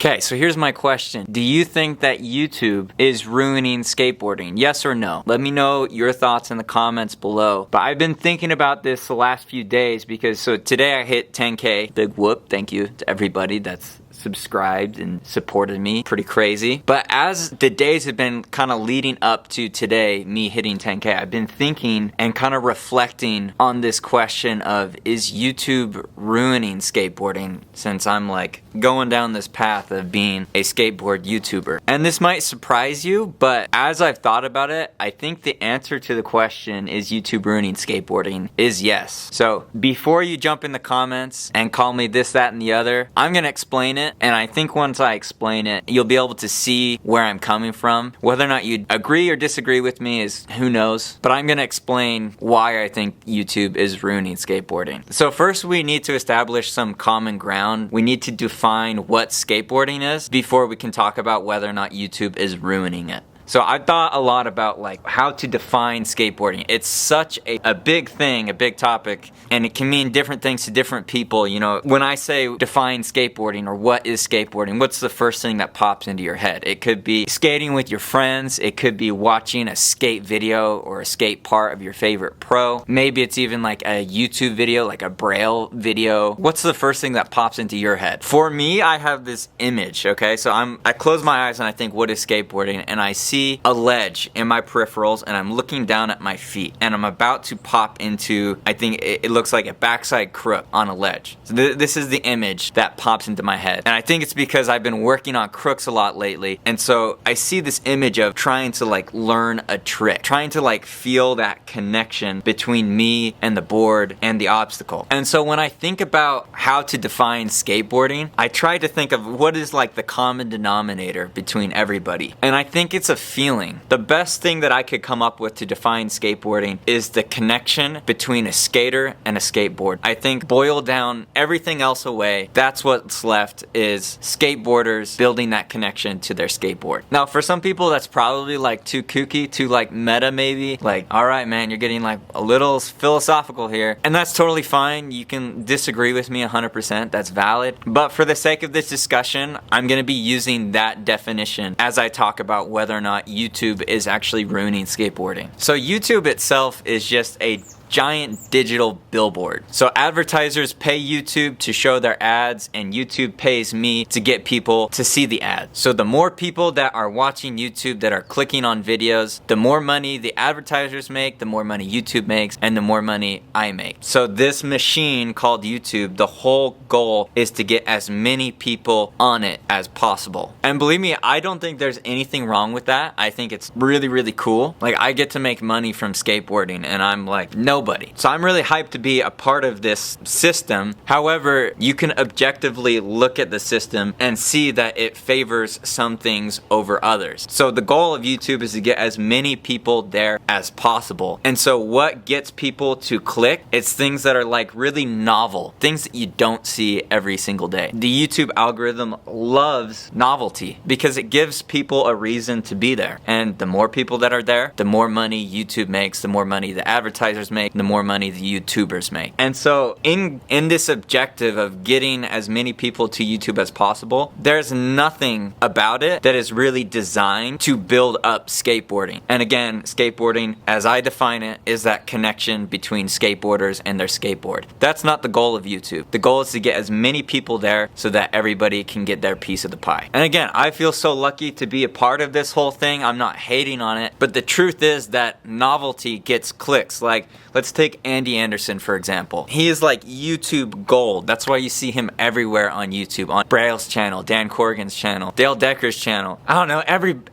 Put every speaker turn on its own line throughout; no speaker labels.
Okay, so here's my question. Do you think that YouTube is ruining skateboarding? Yes or no? Let me know your thoughts in the comments below. But I've been thinking about this the last few days because so today I hit 10K. Big whoop, thank you to everybody that's subscribed and supported me. Pretty crazy. But as the days have been kind of leading up to today, me hitting 10K, I've been thinking and kind of reflecting on this question of, is YouTube ruining skateboarding, since I'm like going down this path of being a skateboard YouTuber? And this might surprise you, but as I've thought about it, I think the answer to the question, is YouTube ruining skateboarding, is yes. So before you jump in the comments and call me this, that, and the other, I'm gonna explain it. And I think once I explain it, you'll be able to see where I'm coming from. Whether or not you agree or disagree with me is who knows. But I'm gonna explain why I think YouTube is ruining skateboarding. So first we need to establish some common ground. We need to define what skateboarding is before we can talk about whether or not YouTube is ruining it. So I thought a lot about like how to define skateboarding. It's such a big thing, a big topic, and it can mean different things to different people. You know, when I say define skateboarding or what is skateboarding, what's the first thing that pops into your head? It could be skating with your friends. It could be watching a skate video or a skate part of your favorite pro. Maybe it's even like a YouTube video, like a Braille video. What's the first thing that pops into your head? For me, I have this image, okay? So I close my eyes and I think, what is skateboarding? And I see a ledge in my peripherals and I'm looking down at my feet and I'm about to pop into, I think it looks like a backside crook on a ledge. So this is the image that pops into my head. And I think it's because I've been working on crooks a lot lately. And so I see this image of trying to like learn a trick, trying to like feel that connection between me and the board and the obstacle. And so when I think about how to define skateboarding, I try to think of what is like the common denominator between everybody. And I think it's a feeling. The best thing that I could come up with to define skateboarding is the connection between a skater and a skateboard. I think boil down everything else away, that's what's left is skateboarders building that connection to their skateboard. Now for some people that's probably like too kooky, too like meta maybe, like alright man, you're getting like a little philosophical here, and that's totally fine. You can disagree with me 100%, that's valid, but for the sake of this discussion, I'm gonna be using that definition as I talk about whether or not YouTube is actually ruining skateboarding. So YouTube itself is just a giant digital billboard. So advertisers pay YouTube to show their ads and YouTube pays me to get people to see the ads. So the more people that are watching YouTube, that are clicking on videos, the more money the advertisers make, the more money YouTube makes, and the more money I make. So this machine called YouTube, the whole goal is to get as many people on it as possible. And believe me, I don't think there's anything wrong with that. I think it's really, really cool. Like I get to make money from skateboarding and I'm like, nobody. So I'm really hyped to be a part of this system. However, you can objectively look at the system and see that it favors some things over others. So the goal of YouTube is to get as many people there as possible. And so what gets people to click? It's things that are like really novel, things that you don't see every single day. The YouTube algorithm loves novelty because it gives people a reason to be there. And the more people that are there, the more money YouTube makes, the more money the advertisers make, the more money the YouTubers make. And so in this objective of getting as many people to YouTube as possible, there's nothing about it that is really designed to build up skateboarding. And again, skateboarding, as I define it, is that connection between skateboarders and their skateboard. That's not the goal of YouTube. The goal is to get as many people there so that everybody can get their piece of the pie. And again, I feel so lucky to be a part of this whole thing. I'm not hating on it, but the truth is that novelty gets clicks. Like, let's take Andy Anderson for example. He is like YouTube gold. That's why you see him everywhere on YouTube, on Braille's channel, Dan Corrigan's channel, Dale Decker's channel. I don't know,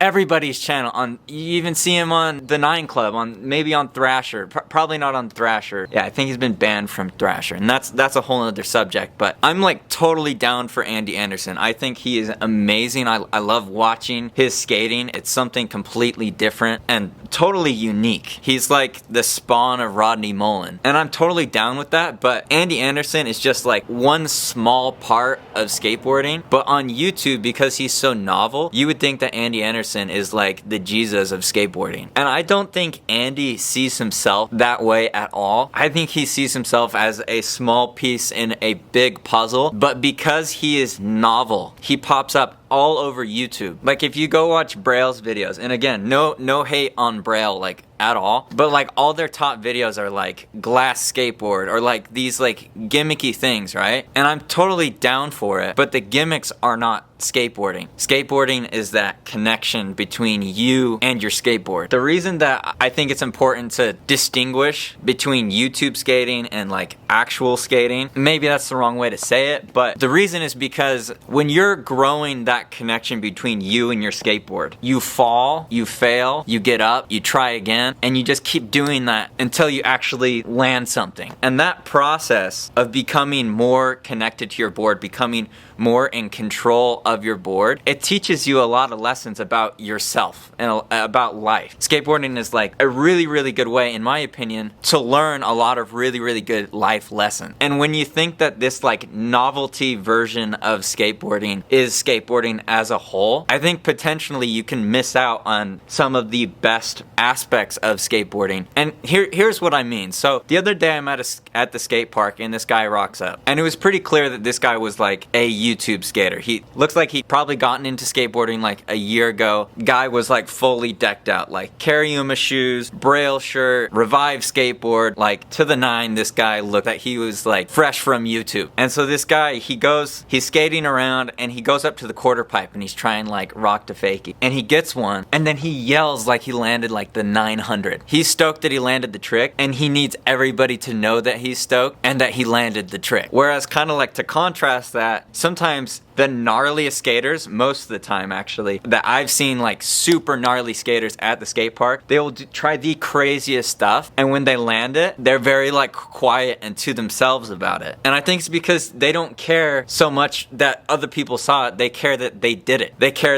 everybody's channel. You even see him on the 9 Club, maybe on Thrasher. Probably not on Thrasher. Yeah, I think he's been banned from Thrasher, and that's a whole other subject. But I'm like totally down for Andy Anderson. I think he is amazing. I love watching his skating. It's something completely different and totally unique. He's like the spawn of Rodney Mullen, and I'm totally down with that. But Andy Anderson is just like one small part of skateboarding. But on YouTube, because he's so novel, you would think that Andy Anderson is like the Jesus of skateboarding. And I don't think Andy sees himself that way at all. I think he sees himself as a small piece in a big puzzle. But because he is novel, he pops up all over YouTube. Like if you go watch Braille's videos, and again, no hate on Braille like at all, but like all their top videos are like glass skateboard or like these like gimmicky things, right? And I'm totally down for it, but the gimmicks are not skateboarding. Skateboarding is that connection between you and your skateboard. The reason that I think it's important to distinguish between YouTube skating and like actual skating, maybe that's the wrong way to say it, but the reason is because when you're growing that connection between you and your skateboard, you fall, you fail, you get up, you try again, and you just keep doing that until you actually land something. And that process of becoming more connected to your board, becoming more in control of your board, it teaches you a lot of lessons about yourself and about life. Skateboarding is like a really good way, in my opinion, to learn a lot of really good life lessons. And when you think that this like novelty version of skateboarding is skateboarding as a whole, I think potentially you can miss out on some of the best aspects of skateboarding. And here's what I mean. So the other day I'm at the skate park and this guy rocks up, and it was pretty clear that this guy was like a YouTube skater. He looks like he'd probably gotten into skateboarding like a year ago. Guy was like fully decked out, like Carryuma shoes, Braille shirt, Revive skateboard, like to the nine. This guy looked like he was like fresh from YouTube. And so this guy, he's skating around and he goes up to the quarter pipe and he's trying like rock to fakie, and he gets one, and then he yells like he landed like the 900. He's stoked that he landed the trick, and he needs everybody to know that he's stoked and that he landed the trick. Whereas kind of like to contrast that, sometimes the gnarliest skaters, most of the time actually, that I've seen like super gnarly skaters at the skate park, they will try the craziest stuff, and when they land it, they're very like quiet and to themselves about it. And I think it's because they don't care so much that other people saw it, they care that they did it. They care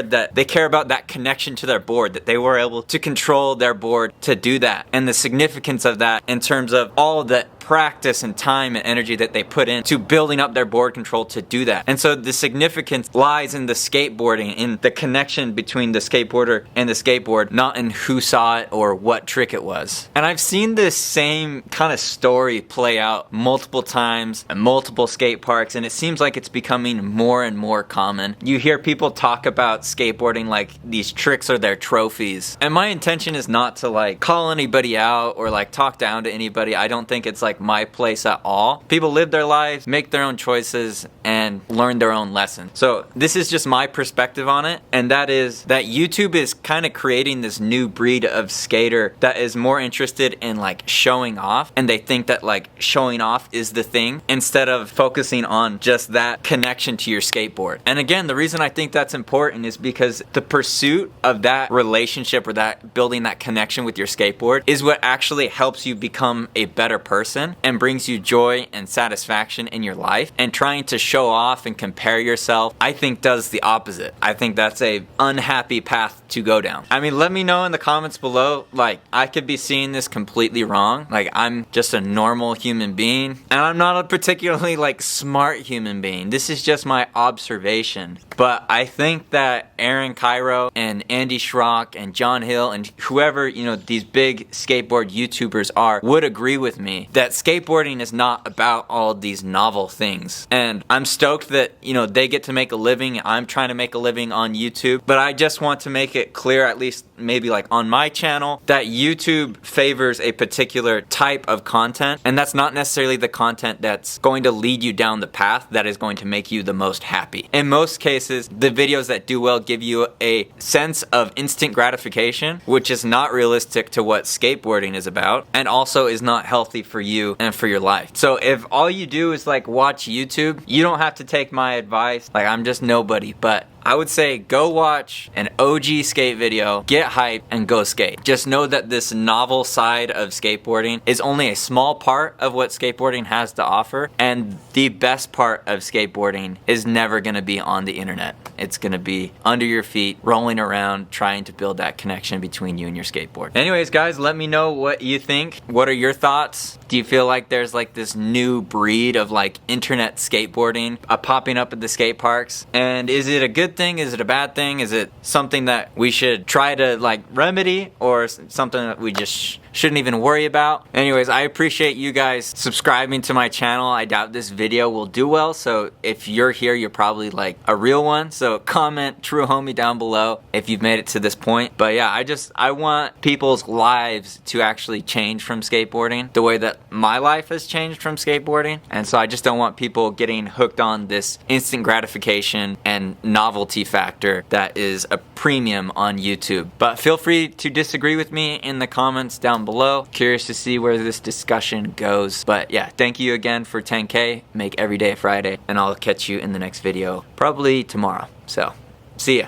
about that connection to their board, that they were able to control their board to do that, and the significance of that in terms of all of the practice and time and energy that they put into building up their board control to do that. And so the significance lies in the skateboarding, in the connection between the skateboarder and the skateboard, not in who saw it or what trick it was. And I've seen this same kind of story play out multiple times at multiple skate parks, and it seems like it's becoming more and more common. You hear people talk about skateboarding like these tricks are their trophies. And my intention is not to like call anybody out or like talk down to anybody. I don't think it's like my place at all. People live their lives, make their own choices, and learn their own lessons. So this is just my perspective on it, and that is that YouTube is kind of creating this new breed of skater that is more interested in like showing off, and they think that like showing off is the thing instead of focusing on just that connection to your skateboard. And again, the reason I think that's important is because the pursuit of that relationship or that building that connection with your skateboard is what actually helps you become a better person and brings you joy and satisfaction in your life. And trying to show off and compare yourself, I think does the opposite. I think that's a unhappy path to go down. I mean, let me know in the comments below, like I could be seeing this completely wrong. Like I'm just a normal human being, and I'm not a particularly like smart human being. This is just my observation. But I think that Aaron Kyro and Andy Schrock and John Hill and whoever, you know, these big skateboard YouTubers are, would agree with me that skateboarding is not about all of these novel things. And I'm stoked that, you know, they get to make a living. I'm trying to make a living on YouTube, but I just want to make it clear, at least maybe like on my channel, that YouTube favors a particular type of content, and that's not necessarily the content that's going to lead you down the path that is going to make you the most happy. In most cases, the videos that do well give you a sense of instant gratification, which is not realistic to what skateboarding is about, and also is not healthy for you and for your life. So if all you do is like watch YouTube, you don't have to take my advice. Like I'm just nobody, but I would say go watch an OG skate video, get hyped, and go skate. Just know that this novel side of skateboarding is only a small part of what skateboarding has to offer, and the best part of skateboarding is never gonna be on the internet. It's gonna be under your feet, rolling around, trying to build that connection between you and your skateboard. Anyways, guys, let me know what you think. What are your thoughts? Do you feel like there's like this new breed of like internet skateboarding popping up at the skate parks? And is it a good good thing? Is it a bad thing? Is it something that we should try to like remedy, or something that we just shouldn't even worry about? Anyways, I appreciate you guys subscribing to my channel. I doubt this video will do well, so if you're here, you're probably like a real one. So comment true homie down below if you've made it to this point. But yeah, I want people's lives to actually change from skateboarding the way that my life has changed from skateboarding. And so I just don't want people getting hooked on this instant gratification and novelty factor that is a premium on YouTube. But feel free to disagree with me in the comments down below. Curious to see where this discussion goes. But yeah, thank you again for 10K. Make every day a Friday, and I'll catch you in the next video probably tomorrow. So see ya.